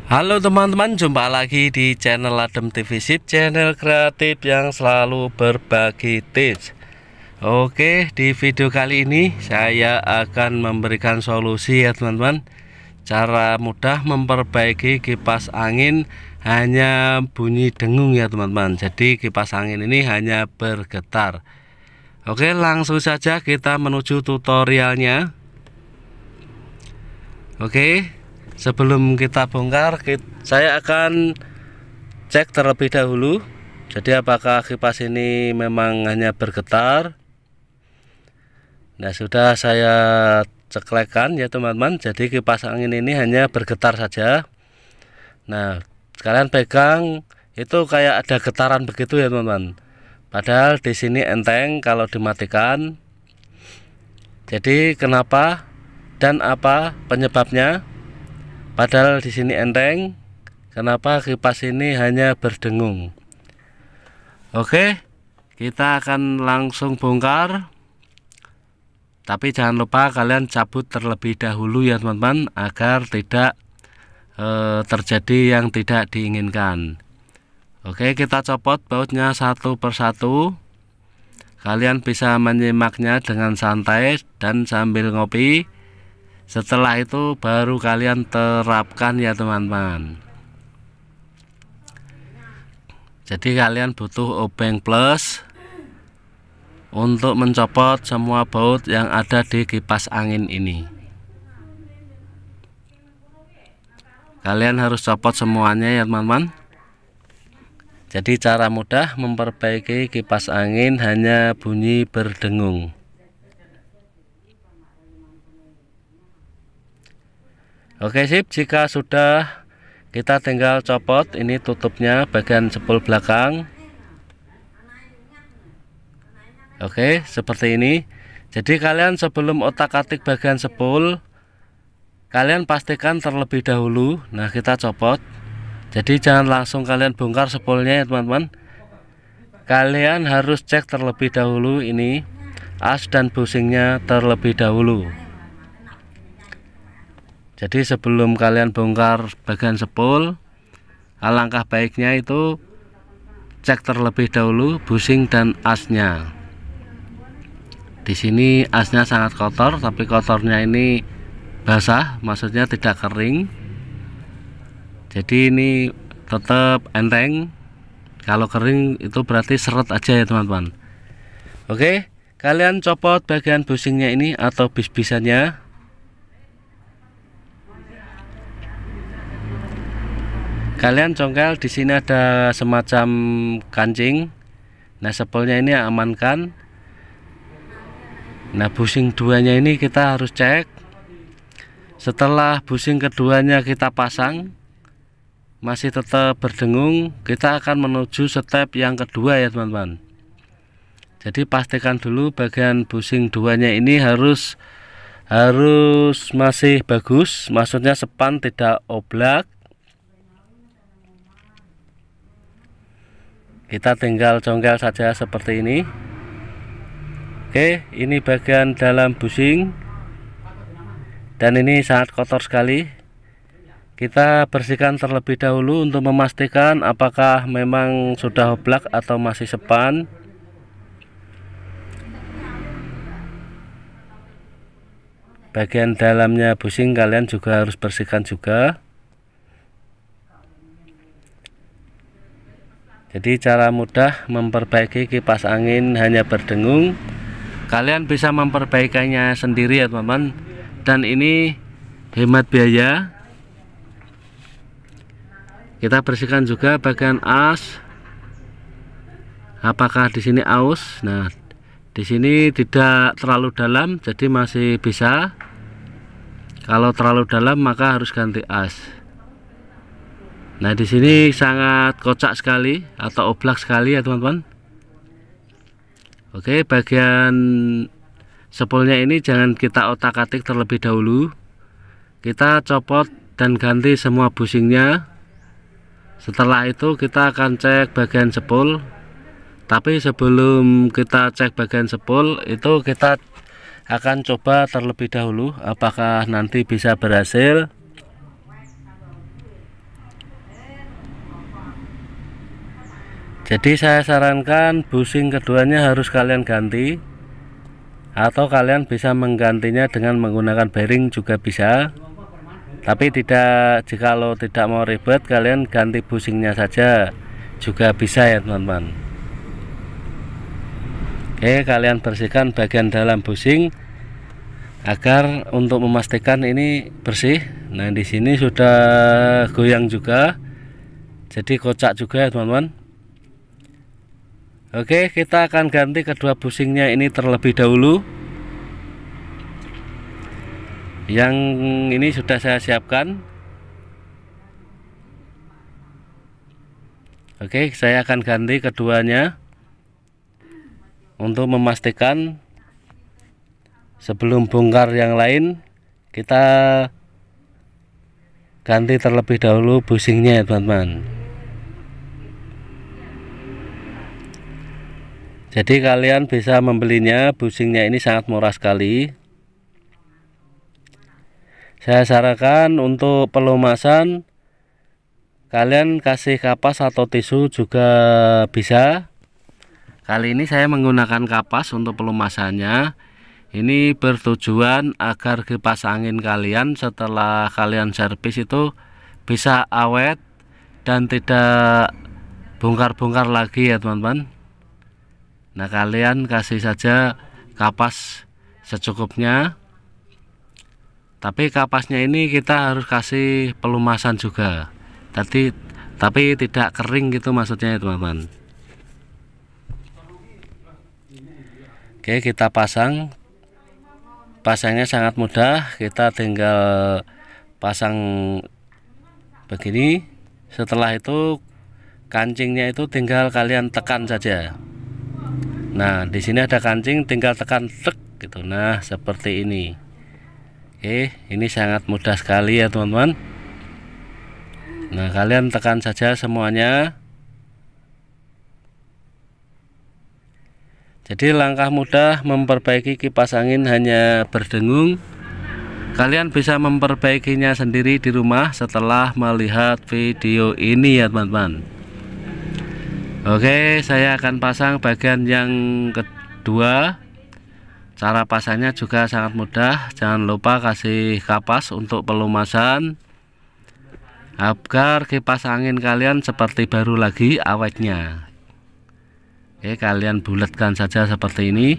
Halo teman-teman, jumpa lagi di channel Adem TV Sip, channel kreatif yang selalu berbagi tips. Oke, di video kali ini saya akan memberikan solusi ya teman-teman. Cara mudah memperbaiki kipas angin hanya bunyi dengung ya teman-teman. Jadi kipas angin ini hanya bergetar. Oke, langsung saja kita menuju tutorialnya. Oke, sebelum kita bongkar, saya akan cek terlebih dahulu. Jadi apakah kipas ini memang hanya bergetar. Nah, sudah saya ceklekan ya teman-teman. Jadi kipas angin ini hanya bergetar saja. Nah, kalian pegang itu kayak ada getaran begitu ya teman-teman. Padahal di sini enteng kalau dimatikan. Jadi kenapa dan apa penyebabnya? Padahal di sini enteng. Kenapa kipas ini hanya berdengung? Oke, kita akan langsung bongkar. Tapi jangan lupa kalian cabut terlebih dahulu ya teman-teman, agar tidak terjadi yang tidak diinginkan. Oke, kita copot bautnya satu persatu. Kalian bisa menyimaknya dengan santai dan sambil ngopi. Setelah itu baru kalian terapkan ya teman-teman. Jadi kalian butuh obeng plus untuk mencopot semua baut yang ada di kipas angin ini. Kalian harus copot semuanya ya teman-teman. Jadi cara mudah memperbaiki kipas angin hanya bunyi berdengung. Oke sip, jika sudah kita tinggal copot ini tutupnya bagian sepul belakang. Oke, seperti ini. Jadi kalian sebelum otak-atik bagian sepul, kalian pastikan terlebih dahulu. Nah, kita copot. Jadi jangan langsung kalian bongkar sepulnya ya teman-teman. Kalian harus cek terlebih dahulu ini as dan bushingnya terlebih dahulu. Jadi sebelum kalian bongkar bagian sepul, alangkah baiknya itu cek terlebih dahulu bushing dan asnya. Di sini asnya sangat kotor, tapi kotornya ini basah, maksudnya tidak kering. Jadi ini tetap enteng. Kalau kering itu berarti seret aja ya teman-teman. Oke, kalian copot bagian bushingnya ini atau bis-bisannya. Kalian congkel, di sini ada semacam kancing. Nah, sepulnya ini amankan. Nah, bushing duanya ini kita harus cek. Setelah bushing keduanya kita pasang, masih tetap berdengung, kita akan menuju step yang kedua ya teman-teman. Jadi pastikan dulu bagian bushing duanya ini harus masih bagus, maksudnya sepan tidak oblak. Kita tinggal congkel saja seperti ini. Oke, ini bagian dalam bushing, dan ini sangat kotor sekali. Kita bersihkan terlebih dahulu untuk memastikan apakah memang sudah oblak atau masih sepan. Bagian dalamnya bushing kalian juga harus bersihkan juga. Jadi cara mudah memperbaiki kipas angin hanya berdengung. Kalian bisa memperbaikinya sendiri ya teman-teman. Dan ini hemat biaya. Kita bersihkan juga bagian as. Apakah di sini aus? Nah, di sini tidak terlalu dalam, jadi masih bisa. Kalau terlalu dalam maka harus ganti as. Nah, di sini sangat kocak sekali atau oblak sekali ya teman-teman. Oke, bagian sepulnya ini jangan kita otak-atik terlebih dahulu. Kita copot dan ganti semua bushingnya. Setelah itu kita akan cek bagian sepul. Tapi sebelum kita cek bagian sepul, itu kita akan coba terlebih dahulu apakah nanti bisa berhasil. Jadi saya sarankan busing keduanya harus kalian ganti, atau kalian bisa menggantinya dengan menggunakan bearing juga bisa. Tapi jikalau tidak mau ribet, kalian ganti busingnya saja juga bisa ya teman-teman. Oke, kalian bersihkan bagian dalam busing agar untuk memastikan ini bersih. Nah, di sini sudah goyang juga, jadi kocak juga ya teman-teman. Oke, kita akan ganti kedua busingnya ini terlebih dahulu. Yang ini sudah saya siapkan. Oke, saya akan ganti keduanya untuk memastikan. Sebelum bongkar yang lain, kita ganti terlebih dahulu busingnya ya teman-teman. Jadi kalian bisa membelinya, busingnya ini sangat murah sekali. Saya sarankan untuk pelumasan kalian kasih kapas atau tisu juga bisa. Kali ini saya menggunakan kapas untuk pelumasannya. Ini bertujuan agar kipas angin kalian setelah kalian servis itu bisa awet dan tidak bongkar-bongkar lagi ya teman-teman. Nah, kalian kasih saja kapas secukupnya. Tapi kapasnya ini kita harus kasih pelumasan juga. Tapi tidak kering gitu maksudnya ya teman-teman. Oke, kita pasang. Pasangnya sangat mudah. Kita tinggal pasang begini. Setelah itu kancingnya itu tinggal kalian tekan saja. Nah, di sini ada kancing, tinggal tekan tek gitu. Nah, seperti ini. Oke, ini sangat mudah sekali ya teman-teman. Nah, kalian tekan saja semuanya. Jadi langkah mudah memperbaiki kipas angin hanya berdengung. Kalian bisa memperbaikinya sendiri di rumah setelah melihat video ini ya teman-teman. Oke, saya akan pasang bagian yang kedua. Cara pasangnya juga sangat mudah. Jangan lupa kasih kapas untuk pelumasan agar kipas angin kalian seperti baru lagi awetnya. Oke, kalian bulatkan saja seperti ini.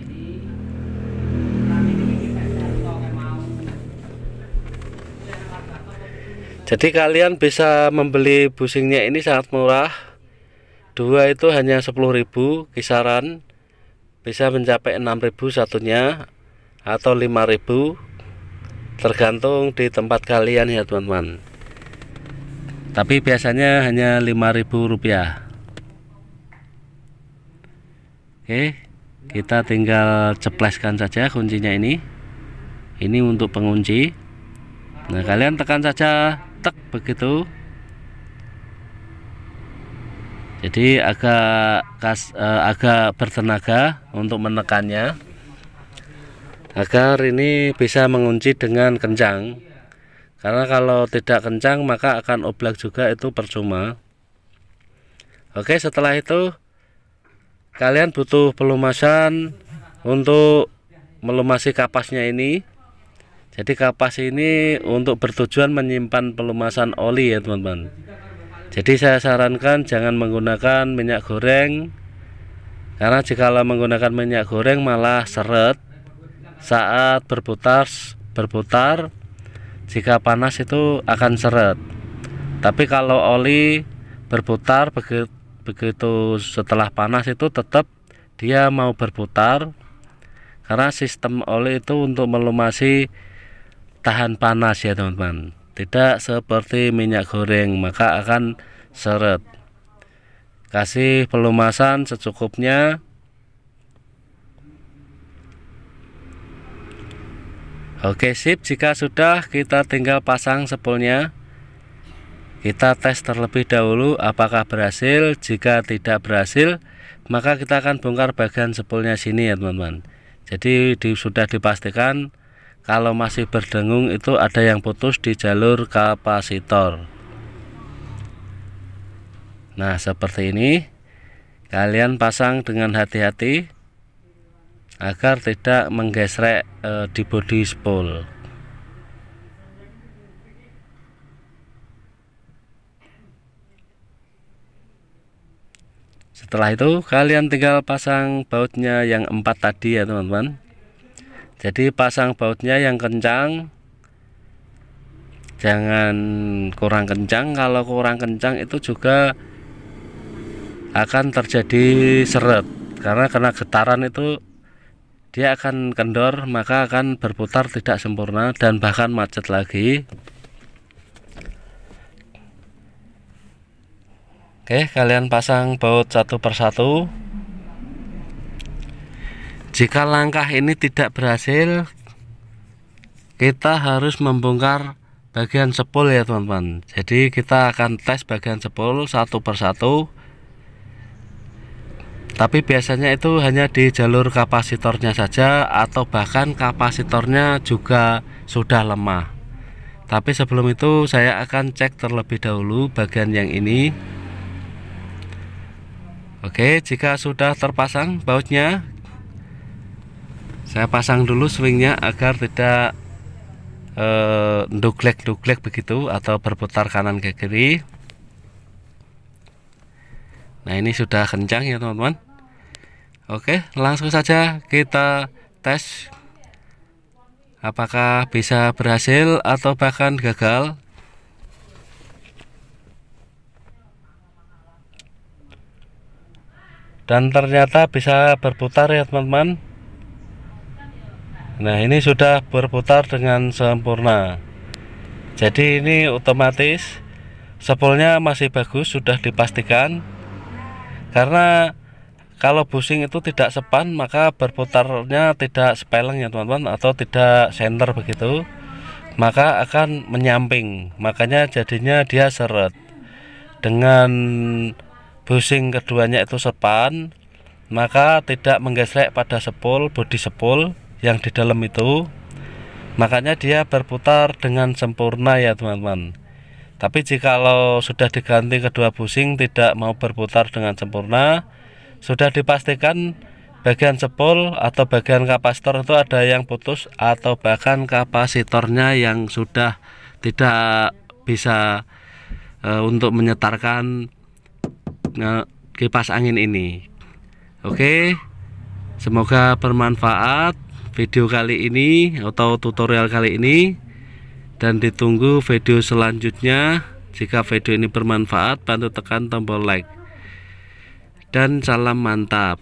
Jadi kalian bisa membeli busingnya ini sangat murah. Dua itu hanya 10.000 kisaran, bisa mencapai 6.000 satunya atau 5.000, tergantung di tempat kalian ya teman-teman. Tapi biasanya hanya 5.000 rupiah. Oke, kita tinggal cepleskan saja kuncinya ini. Ini untuk pengunci. Nah, kalian tekan saja tek begitu. Jadi agak bertenaga untuk menekannya agar ini bisa mengunci dengan kencang. Karena kalau tidak kencang maka akan oblak juga, itu percuma. Oke, setelah itu kalian butuh pelumasan untuk melumasi kapasnya ini. Jadi kapas ini untuk bertujuan menyimpan pelumasan oli ya teman-teman. Jadi saya sarankan jangan menggunakan minyak goreng, karena jika menggunakan minyak goreng malah seret saat berputar. Jika panas itu akan seret. Tapi kalau oli berputar begitu setelah panas itu tetap dia mau berputar, karena sistem oli itu untuk melumasi tahan panas ya teman-teman. Tidak seperti minyak goreng, maka akan seret. Kasih pelumasan secukupnya. Oke, sip. Jika sudah, kita tinggal pasang spolnya. Kita tes terlebih dahulu apakah berhasil. Jika tidak berhasil, maka kita akan bongkar bagian spolnya sini ya teman-teman. Jadi sudah dipastikan kalau masih berdengung itu ada yang putus di jalur kapasitor. Nah, seperti ini. Kalian pasang dengan hati-hati agar tidak menggesrek di bodi spool. Setelah itu kalian tinggal pasang bautnya yang 4 tadi ya teman-teman. Jadi pasang bautnya yang kencang, jangan kurang kencang. Kalau kurang kencang itu juga akan terjadi seret, karena kena getaran itu dia akan kendor, maka akan berputar tidak sempurna dan bahkan macet lagi. Oke, kalian pasang baut satu persatu. Jika langkah ini tidak berhasil, kita harus membongkar bagian spool ya teman-teman. Jadi kita akan tes bagian spool satu persatu. Tapi biasanya itu hanya di jalur kapasitornya saja, atau bahkan kapasitornya juga sudah lemah. Tapi sebelum itu saya akan cek terlebih dahulu bagian yang ini. Oke, jika sudah terpasang bautnya, saya pasang dulu swingnya agar tidak duglek-duglek begitu atau berputar kanan ke kiri. Nah, ini sudah kencang ya teman-teman. Oke, langsung saja kita tes apakah bisa berhasil atau bahkan gagal. Dan ternyata bisa berputar ya teman-teman. Nah, ini sudah berputar dengan sempurna. Jadi ini otomatis spoolnya masih bagus, sudah dipastikan. Karena kalau bushing itu tidak sepan, maka berputarnya tidak sepeleng ya teman-teman, atau tidak senter begitu, maka akan menyamping, makanya jadinya dia seret. Dengan bushing keduanya itu sepan, maka tidak menggesrek pada spool, bodi spool yang di dalam itu, makanya dia berputar dengan sempurna ya teman-teman. Tapi jikalau sudah diganti kedua bushing tidak mau berputar dengan sempurna, sudah dipastikan bagian spool atau bagian kapasitor itu ada yang putus, atau bahkan kapasitornya yang sudah tidak bisa untuk menyetarkan kipas angin ini. Oke, semoga bermanfaat video kali ini atau tutorial kali ini, dan ditunggu video selanjutnya. Jika video ini bermanfaat, bantu tekan tombol like. Dan salam mantap.